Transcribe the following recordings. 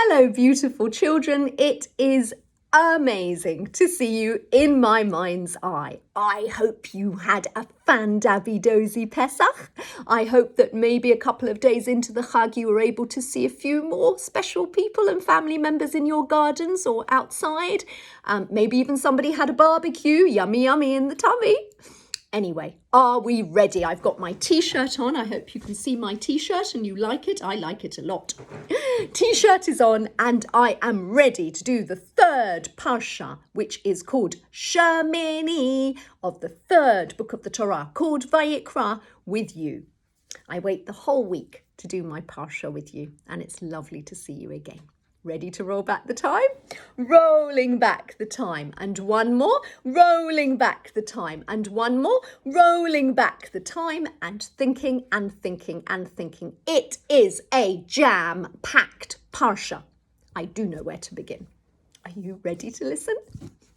Hello, beautiful children. It is amazing to see you in my mind's eye. I hope you had a fan-dabby-dozy Pesach. I hope that maybe a couple of days into the Chag you were able to see a few more special people and family members in your gardens or outside. Maybe even somebody had a barbecue, yummy, yummy in the tummy. Anyway, are we ready? I've got my t-shirt on. I hope you can see my t-shirt and you like it. I like it a lot. T-shirt is on and I am ready to do the third parsha, which is called Shemini, of the third book of the Torah, called Vayikra, with you. I wait the whole week to do my parsha with you, and it's lovely to see you again. Ready to roll back the time? Rolling back the time. And one more. Rolling back the time. And one more. Rolling back the time. And thinking and thinking and thinking. It is a jam-packed parsha. I do know where to begin. Are you ready to listen?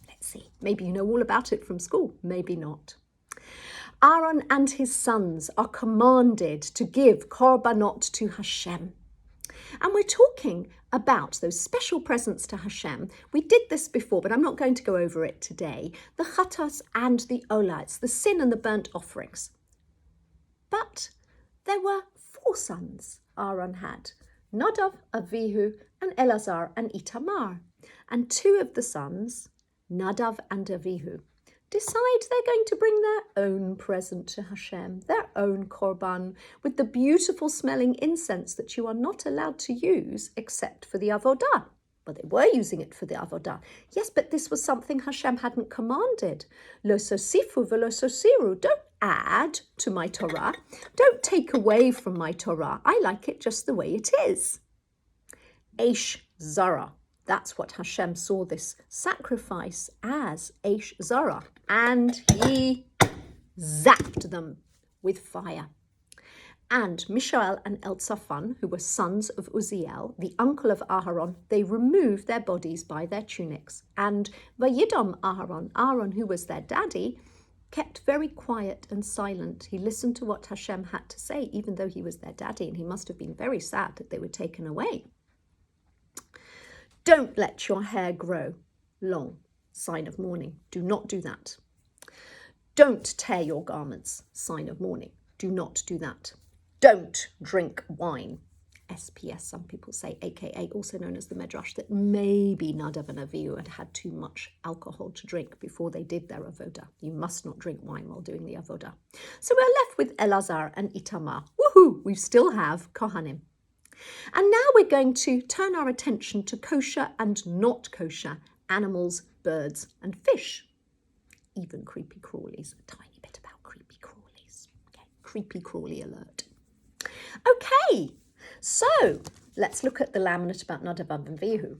Let's see. Maybe you know all about it from school. Maybe not. Aaron and his sons are commanded to give korbanot to Hashem. And we're talking about those special presents to Hashem. We did this before, but I'm not going to go over it today. The chatas and the olah, it's the sin and the burnt offerings. But there were 4 sons Aaron had, Nadav, Avihu, and Elazar, and Itamar. And 2 of the sons, Nadav and Avihu, decide they're going to bring their own present to Hashem, their own korban, with the beautiful smelling incense that you are not allowed to use except for the avodah. Well, they were using it for the avodah. Yes, but this was something Hashem hadn't commanded. Lo sosifu velo sosiru. Don't add to my Torah. Don't take away from my Torah. I like it just the way it is. Eish zara. That's what Hashem saw this sacrifice as, Eish Zara, and he zapped them with fire. And Mishael and Elzaphan, who were sons of Uziel, the uncle of Aharon, they removed their bodies by their tunics. And Vayidom Aharon, Aaron, who was their daddy, kept very quiet and silent. He listened to what Hashem had to say, even though he was their daddy, and he must have been very sad that they were taken away. Don't let your hair grow long, sign of mourning. Do not do that. Don't tear your garments, sign of mourning. Do not do that. Don't drink wine, SPS, some people say, aka also known as the Medrash, that maybe Nadav and Avihu had had too much alcohol to drink before they did their avodah. You must not drink wine while doing the avodah. So we're left with Elazar and Itamar. Woohoo! We still have Kohanim. And now we're going to turn our attention to kosher and not kosher animals, birds and fish. Even creepy crawlies. A tiny bit about creepy crawlies. Okay, creepy crawly alert. Okay, so let's look at the laminate about Nadav and Avihu.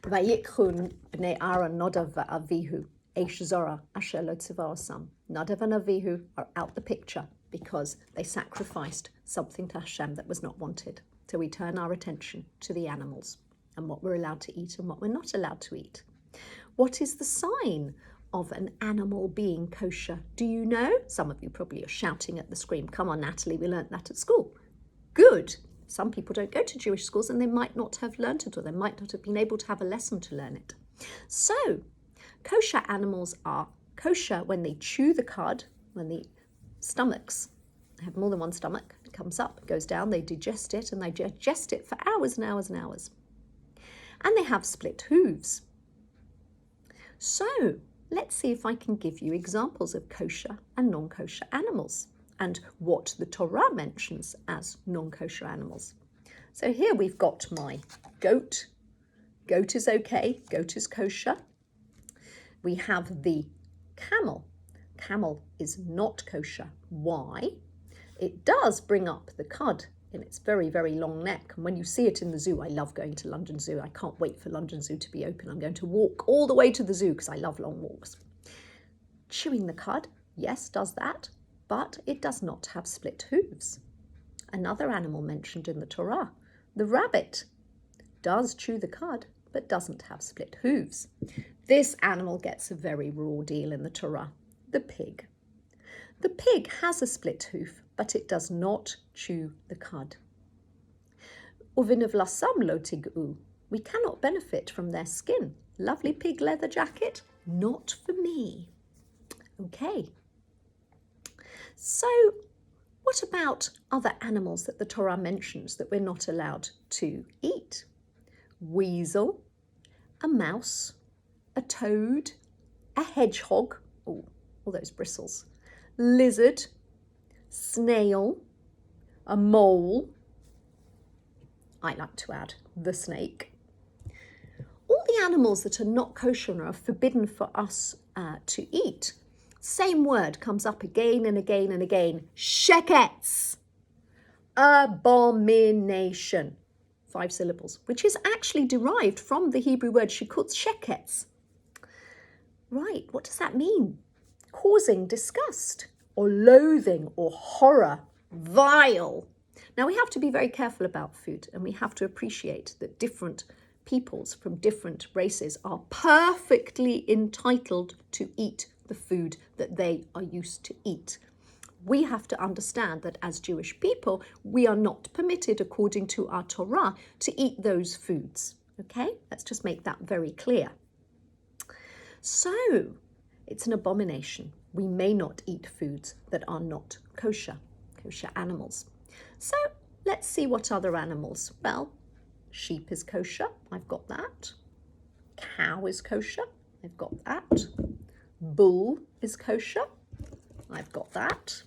Vayikhu bnei Aaron Nadav v'Avihu eish zora asher lo tzivah osam. Nadav and Avihu are out the picture because they sacrificed something to Hashem that was not wanted. So we turn our attention to the animals and what we're allowed to eat and what we're not allowed to eat. What is the sign of an animal being kosher? Do you know? Some of you probably are shouting at the screen. Come on, Natalie, we learnt that at school. Good. Some people don't go to Jewish schools and they might not have learnt it, or they might not have been able to have a lesson to learn it. So, kosher animals are kosher when they chew the cud, when the stomachs have more than one stomach. It comes up, it goes down, they digest it, and they digest it for hours and hours and hours. And they have split hooves. So let's see if I can give you examples of kosher and non-kosher animals and what the Torah mentions as non-kosher animals. So here we've got my goat. Goat is okay, goat is kosher. We have the camel. Camel is not kosher. Why? It does bring up the cud in its very, very long neck. And when you see it in the zoo, I love going to London Zoo. I can't wait for London Zoo to be open. I'm going to walk all the way to the zoo because I love long walks. Chewing the cud, yes, does that, but it does not have split hooves. Another animal mentioned in the Torah, the rabbit, does chew the cud, but doesn't have split hooves. This animal gets a very raw deal in the Torah, the pig. The pig has a split hoof, but it does not chew the cud. Uvinavlasam lo tig'u. We cannot benefit from their skin. Lovely pig leather jacket, not for me. Okay. So what about other animals that the Torah mentions that we're not allowed to eat? Weasel, a mouse, a toad, a hedgehog, oh, all those bristles, lizard, snail, a mole. I like to add the snake. All the animals that are not kosher and are forbidden for us to eat, same word comes up again and again and again. Shekets, abomination. 5 syllables, which is actually derived from the Hebrew word shekutz, shekets. Right, what does that mean? Causing disgust or loathing or horror, vile. Now we have to be very careful about food, and we have to appreciate that different peoples from different races are perfectly entitled to eat the food that they are used to eat. We have to understand that as Jewish people, we are not permitted, according to our Torah, to eat those foods. Okay, let's just make that very clear. So, it's an abomination. We may not eat foods that are not kosher animals. So, let's see what other animals. Well, sheep is kosher, I've got that. Cow is kosher, I've got that. Bull is kosher, I've got that.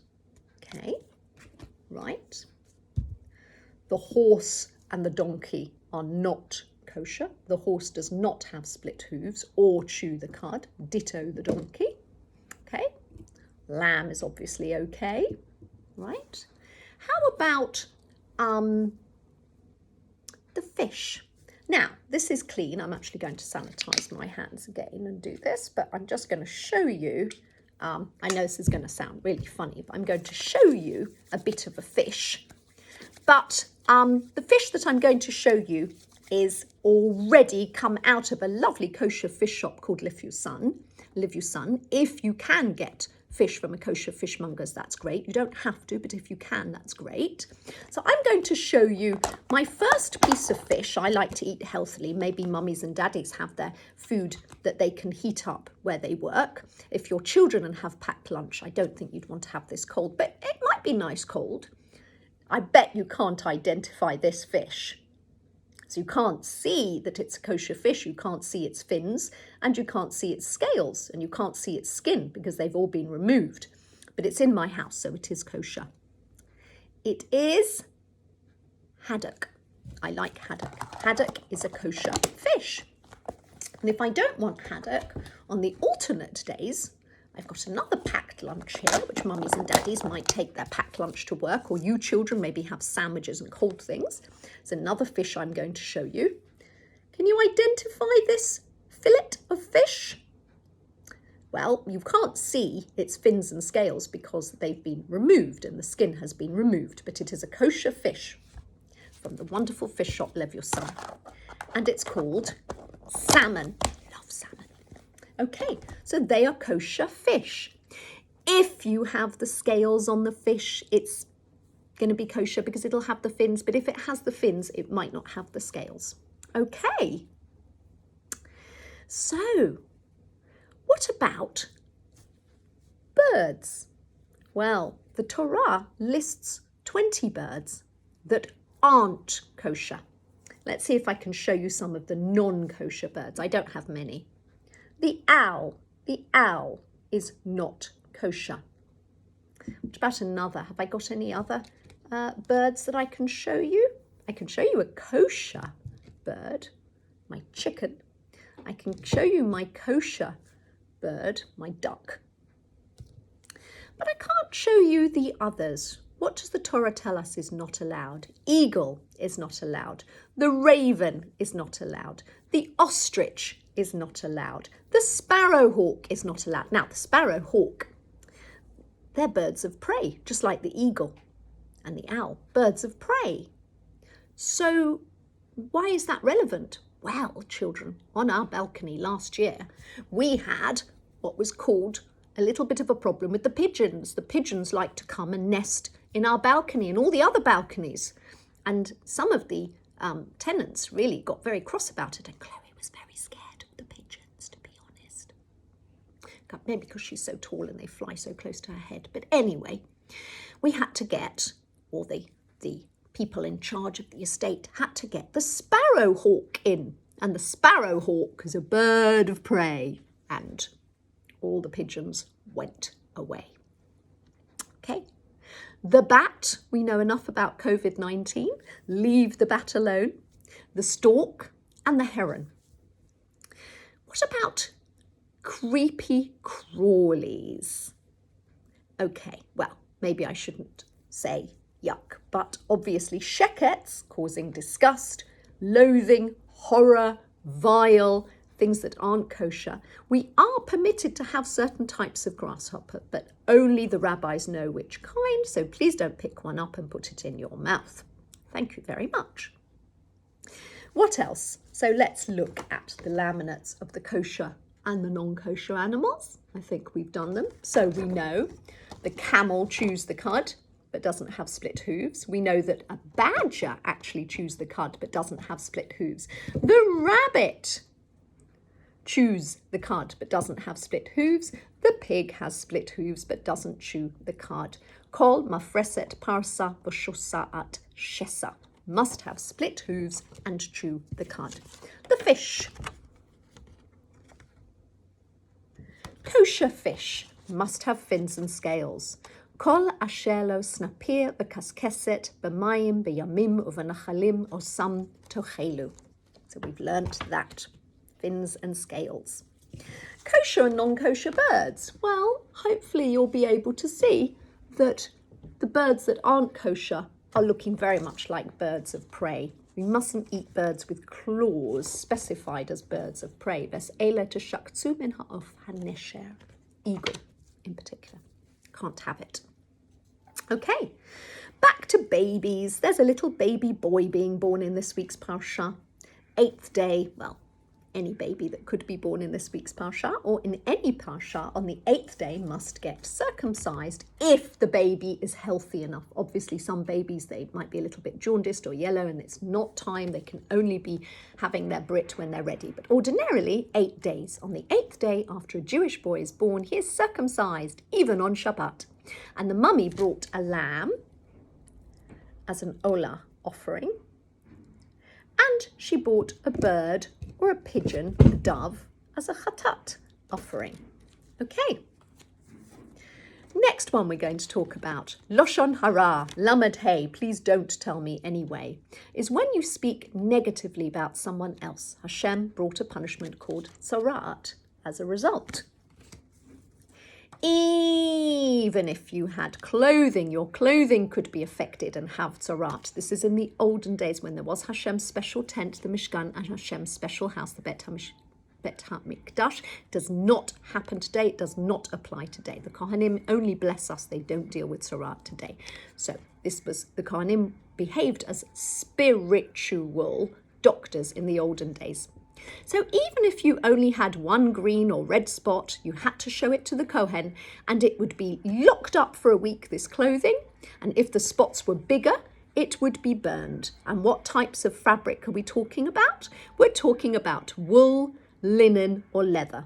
Okay, right. The horse and the donkey are not kosher. The horse does not have split hooves or chew the cud, ditto the donkey. Okay, lamb is obviously okay, right? How about the fish? Now, this is clean. I'm actually going to sanitize my hands again and do this, but I'm just going to show you. I know this is going to sound really funny, but I'm going to show you a bit of a fish. But the fish that I'm going to show you is already come out of a lovely kosher fish shop called Livusan. If you can get fish from a kosher fishmonger's, that's great. You don't have to, but if you can, that's great. So I'm going to show you my first piece of fish. I like to eat healthily. Maybe mummies and daddies have their food that they can heat up where they work. If your children have packed lunch, I don't think you'd want to have this cold, but it might be nice cold. I bet you can't identify this fish. So you can't see that it's a kosher fish, you can't see its fins, and you can't see its scales, and you can't see its skin because they've all been removed. But it's in my house, so it is kosher. It is haddock. I like haddock. Haddock is a kosher fish. And if I don't want haddock, on the alternate days, I've got another packed lunch here, which mummies and daddies might take their packed lunch to work, or you children maybe have sandwiches and cold things. It's another fish I'm going to show you. Can you identify this fillet of fish? Well, you can't see its fins and scales because they've been removed and the skin has been removed, but it is a kosher fish from the wonderful fish shop Livusan, and it's called salmon. I love salmon. Okay, so they are kosher fish. If you have the scales on the fish, it's going to be kosher because it'll have the fins, but if it has the fins, it might not have the scales. Okay. So, what about birds? Well, the Torah lists 20 birds that aren't kosher. Let's see if I can show you some of the non-kosher birds. I don't have many. The owl is not kosher. What about another? Have I got any other birds that I can show you? I can show you a kosher bird, my chicken. I can show you my kosher bird, my duck. But I can't show you the others. What does the Torah tell us is not allowed? Eagle is not allowed. The raven is not allowed. The ostrich is not allowed. The sparrowhawk is not allowed. Now, the sparrowhawk, they're birds of prey, just like the eagle and the owl, birds of prey. So why is that relevant? Well, children, on our balcony last year, we had what was called a little bit of a problem with the pigeons. The pigeons like to come and nest in our balcony and all the other balconies. And some of the tenants really got very cross about it, and Chloe was very scared of the pigeons, to be honest. Maybe because she's so tall and they fly so close to her head. But anyway, we had to get, or the people in charge of the estate had to get the sparrowhawk in. And the sparrowhawk is a bird of prey. And all the pigeons went away. Okay. The bat, we know enough about COVID-19. Leave the bat alone. The stork and the heron. What about creepy crawlies? Okay, well, maybe I shouldn't say yuck, but obviously shekets, causing disgust, loathing, horror, vile, things that aren't kosher. We are permitted to have certain types of grasshopper, but only the rabbis know which kind, so please don't pick one up and put it in your mouth. Thank you very much. What else? So let's look at the laminates of the kosher and the non-kosher animals. I think we've done them. So we know the camel chews the cud, but doesn't have split hooves. We know that a badger actually chews the cud, but doesn't have split hooves. The rabbit chews the cud, but doesn't have split hooves. The pig has split hooves, but doesn't chew the cud. Kol mafreset parsa v'shosa'at shesa. Must have split hooves and chew the cud. The fish. Kosher fish must have fins and scales. Kol asher lo snapir v'kaskeset b'mayim b'yamim u'v'nachalim osam tochelu. So we've learnt that. Fins and scales. Kosher and non-kosher birds. Well, hopefully you'll be able to see that the birds that aren't kosher are looking very much like birds of prey. We mustn't eat birds with claws specified as birds of prey. Ves ele teshaktsu min ha'of hanesher. Eagle in particular. Can't have it. Okay, back to babies. There's a little baby boy being born in this week's parsha. 8th day, well, any baby that could be born in this week's parsha or in any parsha on the 8th day must get circumcised if the baby is healthy enough. Obviously, some babies, they might be a little bit jaundiced or yellow and it's not time. They can only be having their Brit when they're ready. But ordinarily, 8 days. On the 8th day after a Jewish boy is born, he is circumcised, even on Shabbat. And the mummy brought a lamb as an olah offering. And she bought a bird or a pigeon, a dove, as a chatat offering. Okay. Next one we're going to talk about, Loshon Hara, Lamed Hey, please don't tell me anyway, is when you speak negatively about someone else. Hashem brought a punishment called Tzarat as a result. Even if you had clothing, your clothing could be affected and have tzarat. This is in the olden days when there was Hashem's special tent, the Mishkan, and Hashem's special house, the Bet HaMikdash. Does not happen today. It does not apply today. The Kohanim only bless us. They don't deal with tzarat today. So this was, the Kohanim behaved as spiritual doctors in the olden days. So even if you only had one green or red spot, you had to show it to the Kohen and it would be locked up for a week, this clothing. And if the spots were bigger, it would be burned. And what types of fabric are we talking about? We're talking about wool, linen or leather.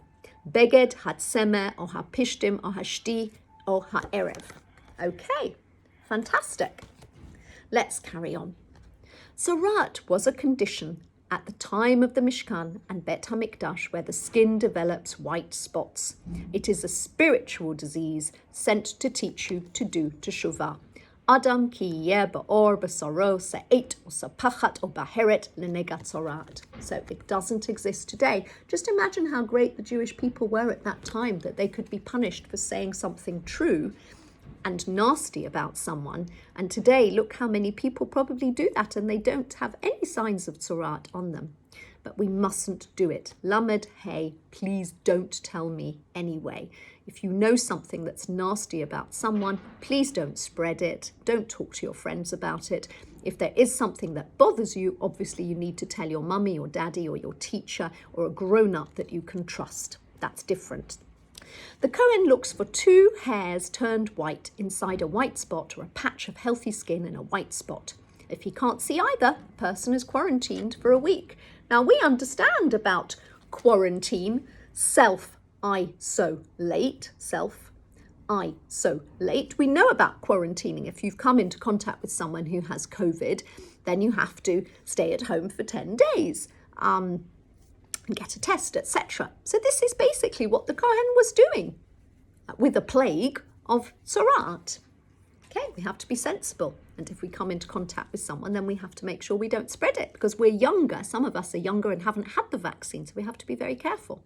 Beged, hatsemer, or hapishtim, or hashti, or ha'erev. Okay, fantastic. Let's carry on. Tzarat was a condition at the time of the Mishkan and Bet HaMikdash, where the skin develops white spots. It is a spiritual disease sent to teach you to do teshuvah. Adam ki yeh ba'or b'saro se'et or sapachat or baheret lenegat tzarat. So it doesn't exist today. Just imagine how great the Jewish people were at that time, that they could be punished for saying something true and nasty about someone. And today, look how many people probably do that and they don't have any signs of tzarat on them. But we mustn't do it. Lamed Hey, please don't tell me anyway. If you know something that's nasty about someone, please don't spread it. Don't talk to your friends about it. If there is something that bothers you, obviously you need to tell your mummy or daddy or your teacher or a grown-up that you can trust. That's different. The Kohen looks for 2 hairs turned white inside a white spot or a patch of healthy skin in a white spot. If he can't see either, the person is quarantined for a week. Now, we understand about quarantine, self-isolate. We know about quarantining. If you've come into contact with someone who has COVID, then you have to stay at home for 10 days and get a test, etc. So this is basically what the Kohen was doing with the plague of Tzaraat. Okay, we have to be sensible. And if we come into contact with someone, then we have to make sure we don't spread it because we're younger. Some of us are younger and haven't had the vaccine, so we have to be very careful.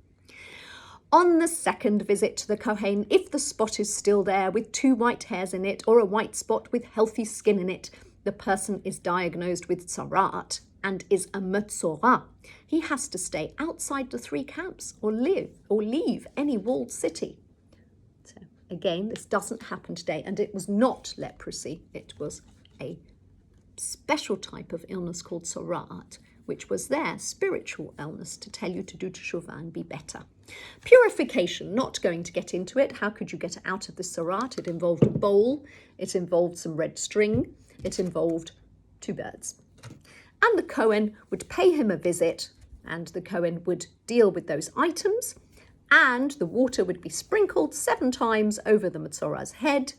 On the second visit to the Kohen, if the spot is still there with 2 white hairs in it or a white spot with healthy skin in it, the person is diagnosed with Tzaraat and is a Metzora. He has to stay outside the 3 camps or leave any walled city. So again, this doesn't happen today, and it was not leprosy. It was a special type of illness called Tzaraat, which was their spiritual illness to tell you to do teshuvah and be better. Purification, not going to get into it. How could you get out of the Tzaraat? It involved a bowl, it involved some red string, it involved 2 birds. And the Kohen would pay him a visit, and the Kohen would deal with those items, and the water would be sprinkled 7 times over the Metzora's head,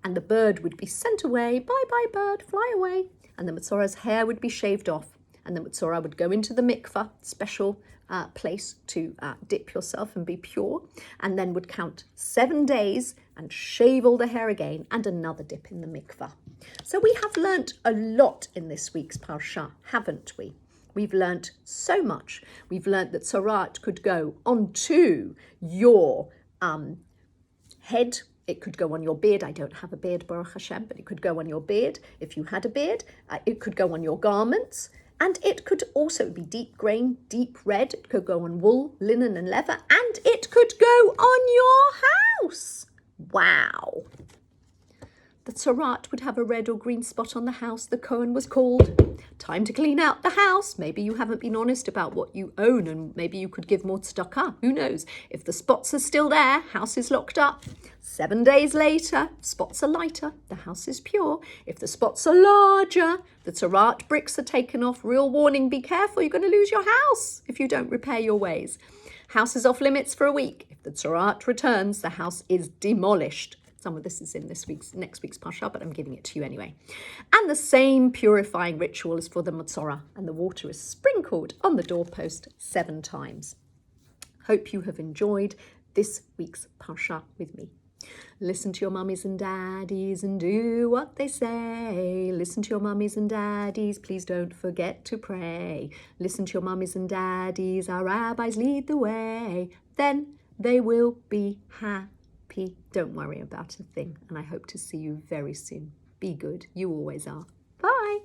and the bird would be sent away. Bye bye bird, fly away. And the Metzora's hair would be shaved off, and the Metzora would go into the mikveh, special place to dip yourself and be pure, and then would count 7 days and shave all the hair again and another dip in the mikveh. So we have learnt a lot in this week's parsha, haven't we? We've learnt so much. We've learnt that Tzaraat could go onto your head. It could go on your beard. I don't have a beard, Baruch Hashem, but it could go on your beard. If you had a beard, it could go on your garments. And it could also be deep grain, deep red. It could go on wool, linen and leather. And it could go on your house. Wow. The Tzaraat would have a red or green spot on the house. The Kohen was called. Time to clean out the house. Maybe you haven't been honest about what you own, and maybe you could give more tzedakah. Who knows? If the spots are still there, house is locked up. 7 days later, spots are lighter, the house is pure. If the spots are larger, the Tzaraat bricks are taken off. Real warning, be careful, you're going to lose your house if you don't repair your ways. House is off limits for a week. If the Tzaraat returns, the house is demolished. Some of this is in next week's parsha, but I'm giving it to you anyway. And the same purifying ritual is for the Metzora, and the water is sprinkled on the doorpost 7 times. Hope you have enjoyed this week's parsha with me. Listen to your mummies and daddies and do what they say. Listen to your mummies and daddies, please don't forget to pray. Listen to your mummies and daddies, our rabbis lead the way. Then they will be happy. Don't worry about a thing, and I hope to see you very soon. Be good. You always are. Bye.